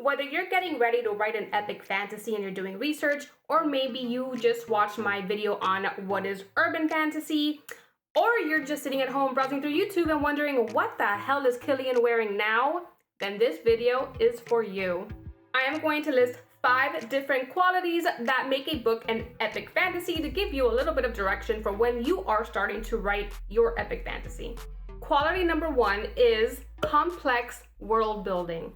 Whether you're getting ready to write an epic fantasy and you're doing research, or maybe you just watched my video on what is urban fantasy, or you're just sitting at home browsing through YouTube and wondering what the hell is Killian wearing now, then this video is for you. I am going to list 5 different qualities that make a book an epic fantasy to give you a little bit of direction for when you are starting to write your epic fantasy. Quality number 1 is complex world building.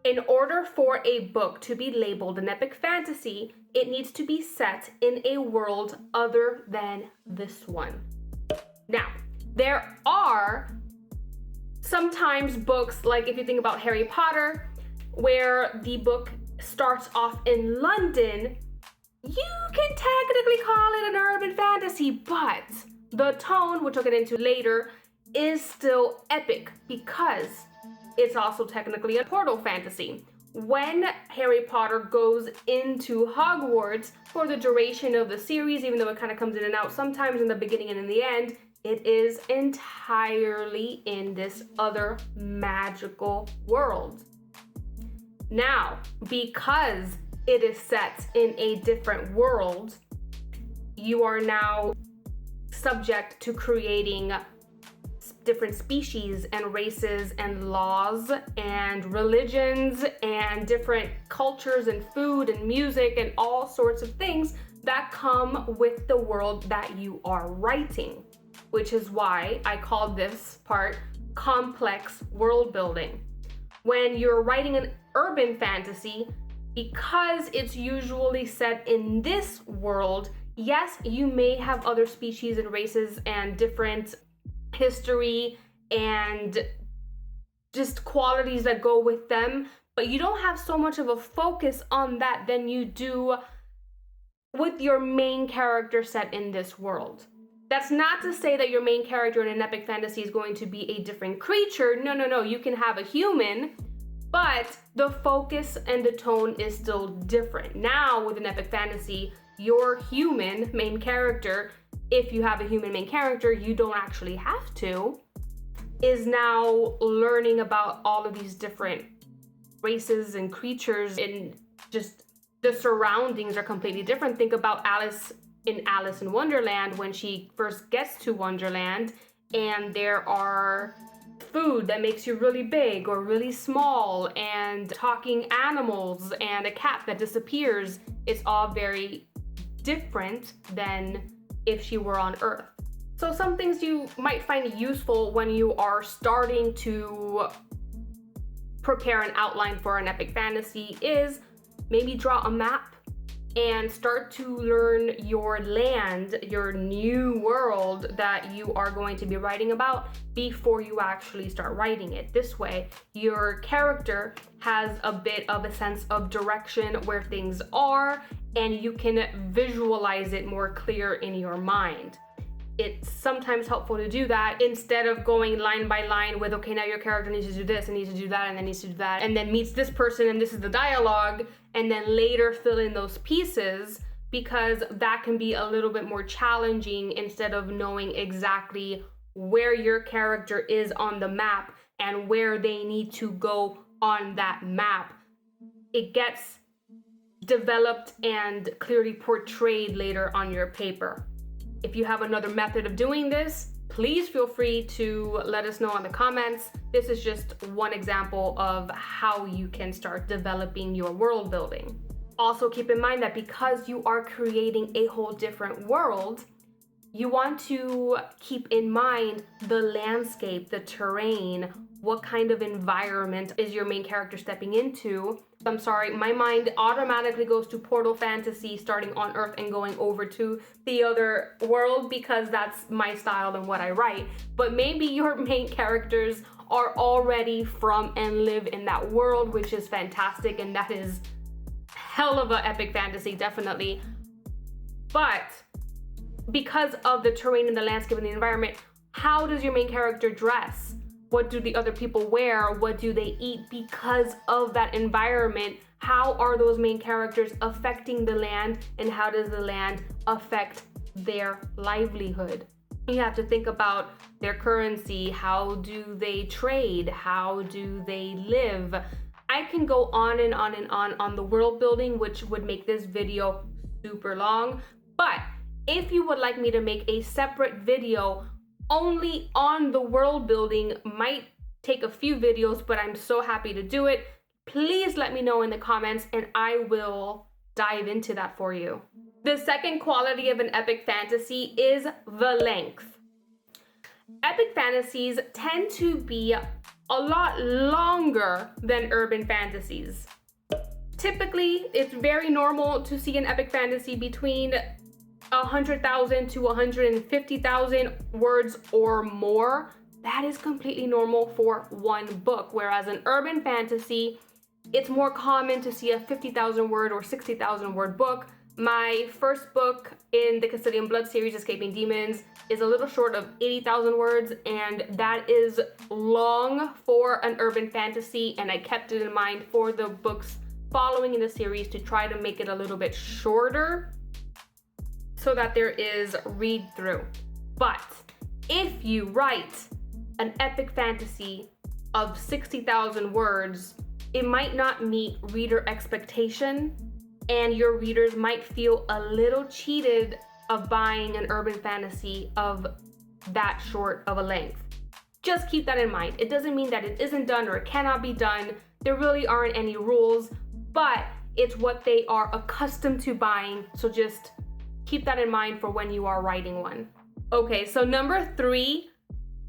In order for a book to be labeled an epic fantasy, it needs to be set in a world other than this one. Now, there are sometimes books, like if you think about Harry Potter, where the book starts off in London, you can technically call it an urban fantasy, but the tone, which I'll get into later, is still epic because it's also technically a portal fantasy. When Harry Potter goes into Hogwarts for the duration of the series, even though it kind of comes in and out sometimes in the beginning and in the end, it is entirely in this other magical world. Now, because it is set in a different world, you are now subject to creating different species and races and laws and religions and different cultures and food and music and all sorts of things that come with the world that you are writing, which is why I called this part complex world building. When you're writing an urban fantasy, because it's usually set in this world, yes, you may have other species and races and different history and just qualities that go with them, but you don't have so much of a focus on that than you do with your main character set in this world. That's not to say that your main character in an epic fantasy is going to be a different creature. No. You can have a human, but the focus and the tone is still different. Now, with an epic fantasy, your human main character, if you have a human main character, you don't actually have to, is now learning about all of these different races and creatures, and just the surroundings are completely different. Think about Alice in Wonderland when she first gets to Wonderland, and there are food that makes you really big or really small, and talking animals and a cat that disappears. It's all very different than if she were on Earth. So some things you might find useful when you are starting to prepare an outline for an epic fantasy is maybe draw a map and start to learn your land, your new world that you are going to be writing about before you actually start writing it. This way, your character has a bit of a sense of direction where things are, and you can visualize it more clear in your mind. It's sometimes helpful to do that instead of going line by line with, okay, now your character needs to do this and needs to do that and then needs to do that, and then meets this person and this is the dialogue, and then later fill in those pieces, because that can be a little bit more challenging instead of knowing exactly where your character is on the map and where they need to go on that map. It gets developed and clearly portrayed later on your paper. If you have another method of doing this, please feel free to let us know in the comments. This is just one example of how you can start developing your world building. Also keep in mind that because you are creating a whole different world, you want to keep in mind the landscape, the terrain, what kind of environment is your main character stepping into. I'm sorry, my mind automatically goes to portal fantasy, starting on Earth and going over to the other world because that's my style and what I write. But maybe your main characters are already from and live in that world, which is fantastic, and that is hell of an epic fantasy, definitely. But because of the terrain and the landscape and the environment, how does your main character dress? What do the other people wear? What do they eat? Because of that environment, how are those main characters affecting the land, and how does the land affect their livelihood? You have to think about their currency. How do they trade? How do they live? I can go on and on and on the world building, which would make this video super long. But if you would like me to make a separate video only on the world building, might take a few videos, but I'm so happy to do it. Please let me know in the comments and I will dive into that for you. The second quality of an epic fantasy is the length. Epic fantasies tend to be a lot longer than urban fantasies. Typically, it's very normal to see an epic fantasy between 100,000 to 150,000 words or more. That is completely normal for one book, whereas an urban fantasy, it's more common to see a 50,000 word or 60,000 word book. My first book in the Castillian Blood series, Escaping Demons, is a little short of 80,000 words, and that is long for an urban fantasy, and I kept it in mind for the books following in the series to try to make it a little bit shorter so that there is read through. But if you write an epic fantasy of 60,000 words, it might not meet reader expectation, and your readers might feel a little cheated of buying an urban fantasy of that short of a length. Just keep that in mind. It doesn't mean that it isn't done or it cannot be done. There really aren't any rules, but it's what they are accustomed to buying. So just keep that in mind for when you are writing one. Okay, so number 3,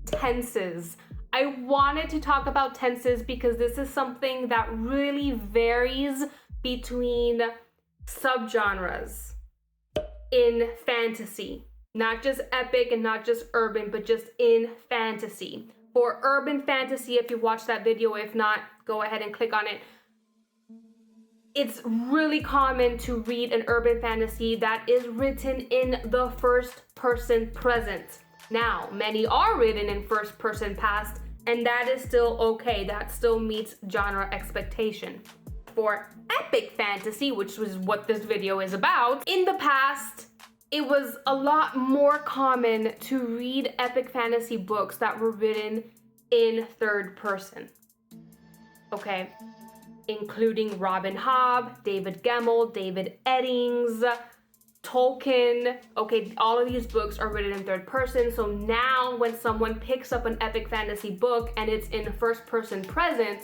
tenses. I wanted to talk about tenses because this is something that really varies between subgenres in fantasy. Not just epic and not just urban, but just in fantasy. For urban fantasy, if you watch that video, if not, go ahead and click on it. It's really common to read an urban fantasy that is written in the first person present. Now, many are written in first person past, and that is still okay. That still meets genre expectation. For epic fantasy, which was what this video is about, in the past, it was a lot more common to read epic fantasy books that were written in third person. Okay, including Robin Hobb, David Gemmell, David Eddings, Tolkien. Okay, all of these books are written in third person. So now when someone picks up an epic fantasy book and it's in first person present,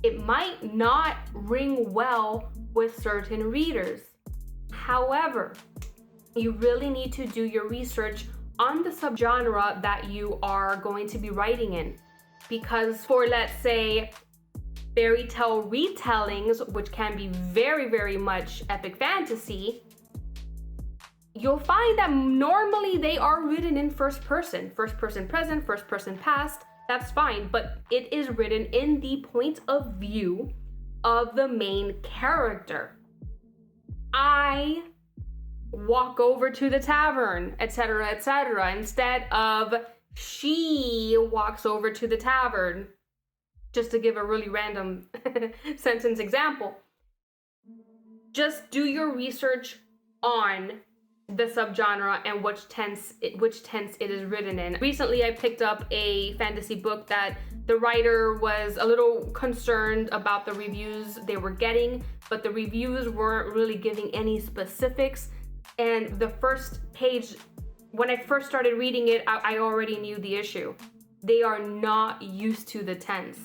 it might not ring well with certain readers. However, you really need to do your research on the subgenre that you are going to be writing in. Because for, let's say, fairy tale retellings, which can be very, very much epic fantasy, you'll find that normally they are written in first person present, first person past. That's fine, but it is written in the point of view of the main character. I walk over to the tavern, etc., etc., instead of she walks over to the tavern, just to give a really random sentence example. Just do your research on the subgenre and which tense it is written in. Recently, I picked up a fantasy book that the writer was a little concerned about the reviews they were getting, but the reviews weren't really giving any specifics. And the first page, when I first started reading it, I already knew the issue. They are not used to the tense.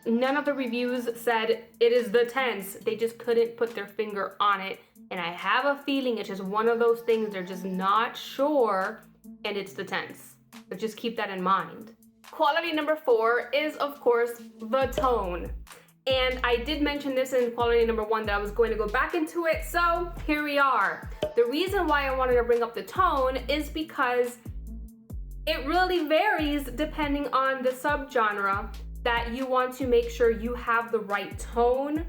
None of the reviews said it is the tense. They just couldn't put their finger on it. And I have a feeling it's just one of those things they're just not sure, and it's the tense. But just keep that in mind. Quality number 4 is, of course, the tone. And I did mention this in quality number 1 that I was going to go back into it, so here we are. The reason why I wanted to bring up the tone is because it really varies depending on the subgenre that you want to make sure you have the right tone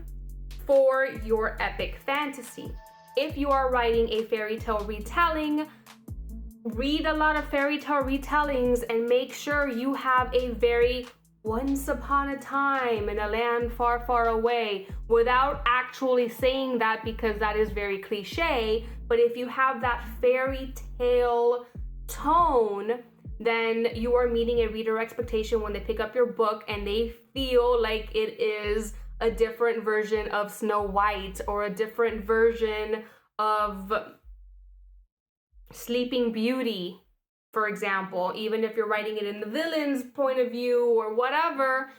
for your epic fantasy. If you are writing a fairy tale retelling, read a lot of fairy tale retellings and make sure you have a very once upon a time in a land far, far away, without actually saying that because that is very cliche. But if you have that fairy tale tone, then you are meeting a reader expectation when they pick up your book and they feel like it is a different version of Snow White or a different version of Sleeping Beauty, for example, even if you're writing it in the villain's point of view or whatever,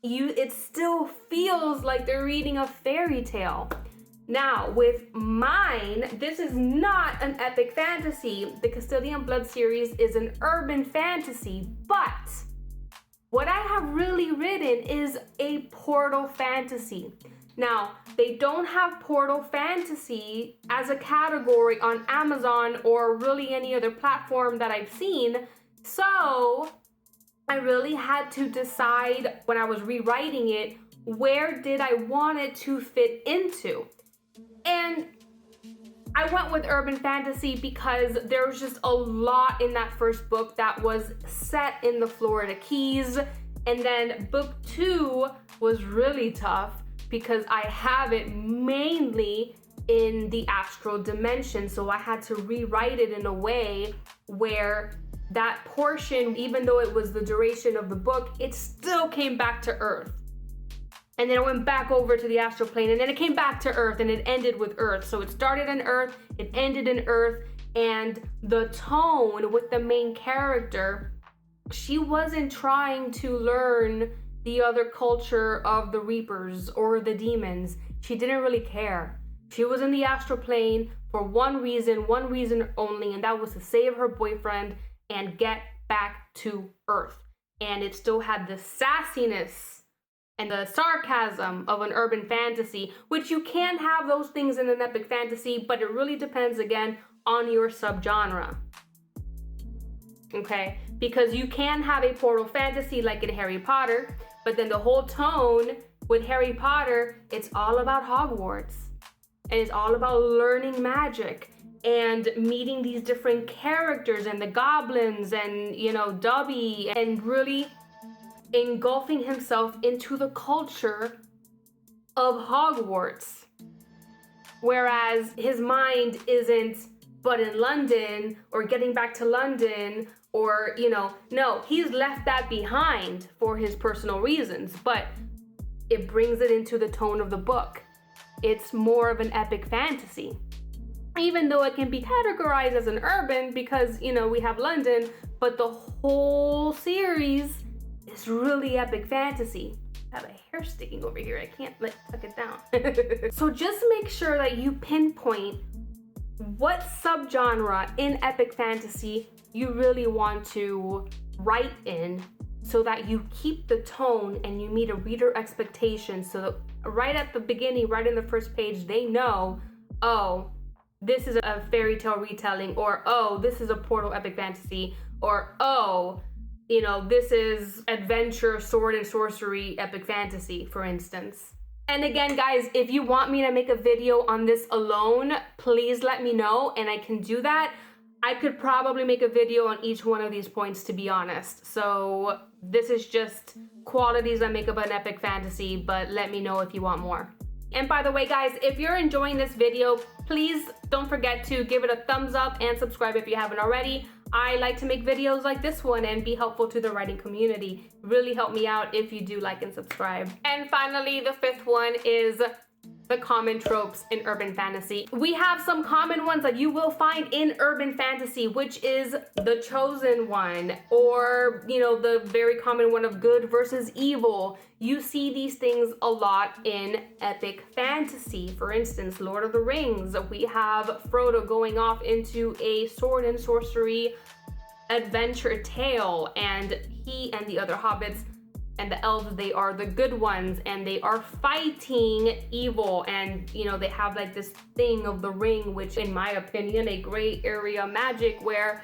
it still feels like they're reading a fairy tale. Now, with mine, this is not an epic fantasy. The Castillian Blood series is an urban fantasy, but what I have really written is a portal fantasy. Now, they don't have portal fantasy as a category on Amazon or really any other platform that I've seen, so I really had to decide when I was rewriting it, where did I want it to fit into? And I went with urban fantasy because there was just a lot in that first book that was set in the Florida Keys. And then book 2 was really tough because I have it mainly in the astral dimension. So I had to rewrite it in a way where that portion, even though it was the duration of the book, it still came back to Earth. And then it went back over to the astral plane, and then it came back to Earth, and it ended with Earth. So it started on Earth, it ended in Earth, and the tone with the main character, she wasn't trying to learn the other culture of the Reapers or the demons. She didn't really care. She was in the astral plane for one reason only, and that was to save her boyfriend and get back to Earth. And it still had the sassiness and the sarcasm of an urban fantasy, which you can have those things in an epic fantasy, but it really depends, again, on your subgenre. Okay? Because you can have a portal fantasy like in Harry Potter, but then the whole tone with Harry Potter, it's all about Hogwarts. And it's all about learning magic and meeting these different characters and the goblins and, Dobby, and really engulfing himself into the culture of Hogwarts. Whereas his mind isn't but in London or getting back to London or, no, he's left that behind for his personal reasons, but it brings it into the tone of the book. It's more of an epic fantasy. Even though it can be categorized as an urban because, we have London, but the whole series is really epic fantasy. I have a hair sticking over here. I can't tuck it down. So just make sure that you pinpoint what subgenre in epic fantasy you really want to write in so that you keep the tone and you meet a reader expectation so that right at the beginning, right in the first page, they know, oh, this is a fairy tale retelling, or oh, this is a portal epic fantasy, or oh, this is adventure, sword and sorcery, epic fantasy, for instance. And again, guys, if you want me to make a video on this alone, please let me know and I can do that. I could probably make a video on each one of these points, to be honest. So this is just qualities that make up an epic fantasy, but let me know if you want more. And by the way, guys, if you're enjoying this video, please don't forget to give it a thumbs up and subscribe if you haven't already. I like to make videos like this one and be helpful to the writing community. Really help me out if you do like and subscribe. And finally, the fifth one is the common tropes in urban fantasy. We have some common ones that you will find in urban fantasy, which is the chosen one, or, the very common one of good versus evil. You see these things a lot in epic fantasy. For instance, Lord of the Rings, we have Frodo going off into a sword and sorcery adventure tale, and he and the other hobbits and the elves, they are the good ones and they are fighting evil, and they have like this thing of the ring, which in my opinion, a gray area magic where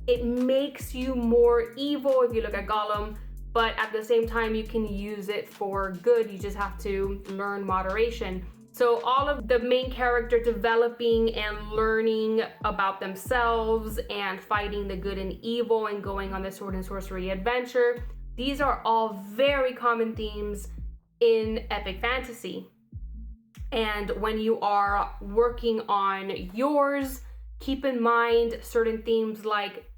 it makes you more evil if you look at Gollum, but at the same time you can use it for good. You just have to learn moderation. So all of the main character developing and learning about themselves and fighting the good and evil and going on the sword and sorcery adventure, these are all very common themes in epic fantasy. And when you are working on yours, keep in mind certain themes like,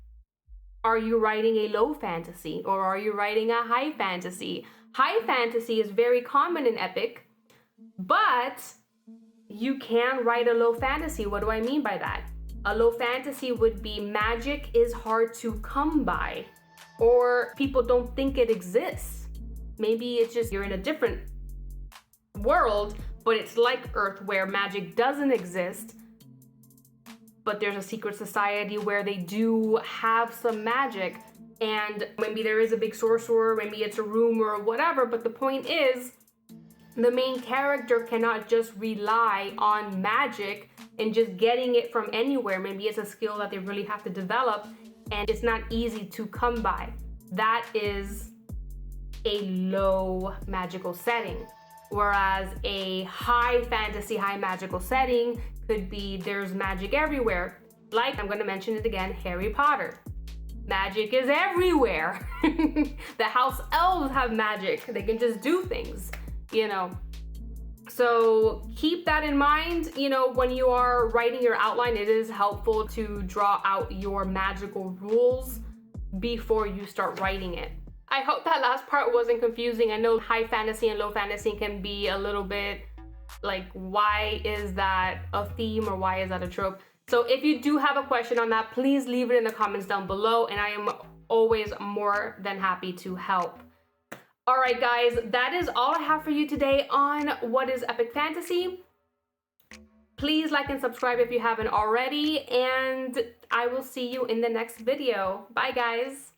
are you writing a low fantasy or are you writing a high fantasy? High fantasy is very common in epic, but you can write a low fantasy. What do I mean by that? A low fantasy would be magic is hard to come by, or people don't think it exists. Maybe it's just you're in a different world, but it's like Earth where magic doesn't exist, but there's a secret society where they do have some magic, and maybe there is a big sorcerer, maybe it's a rumor or whatever, but the point is, the main character cannot just rely on magic and just getting it from anywhere. Maybe it's a skill that they really have to develop, and it's not easy to come by. That is a low magical setting. Whereas a high fantasy, high magical setting could be there's magic everywhere. Like, I'm gonna mention it again, Harry Potter. Magic is everywhere. The house elves have magic. They can just do things, you know. So keep that in mind, you know, when you are writing your outline. It is helpful to draw out your magical rules before you start writing it. I hope that last part wasn't confusing. I know high fantasy and low fantasy can be a little bit like, why is that a theme or why is that a trope? So if you do have a question on that, please leave it in the comments down below, and I am always more than happy to help. All right, guys, that is all I have for you today on what is epic fantasy. Please like and subscribe if you haven't already, and I will see you in the next video. Bye, guys.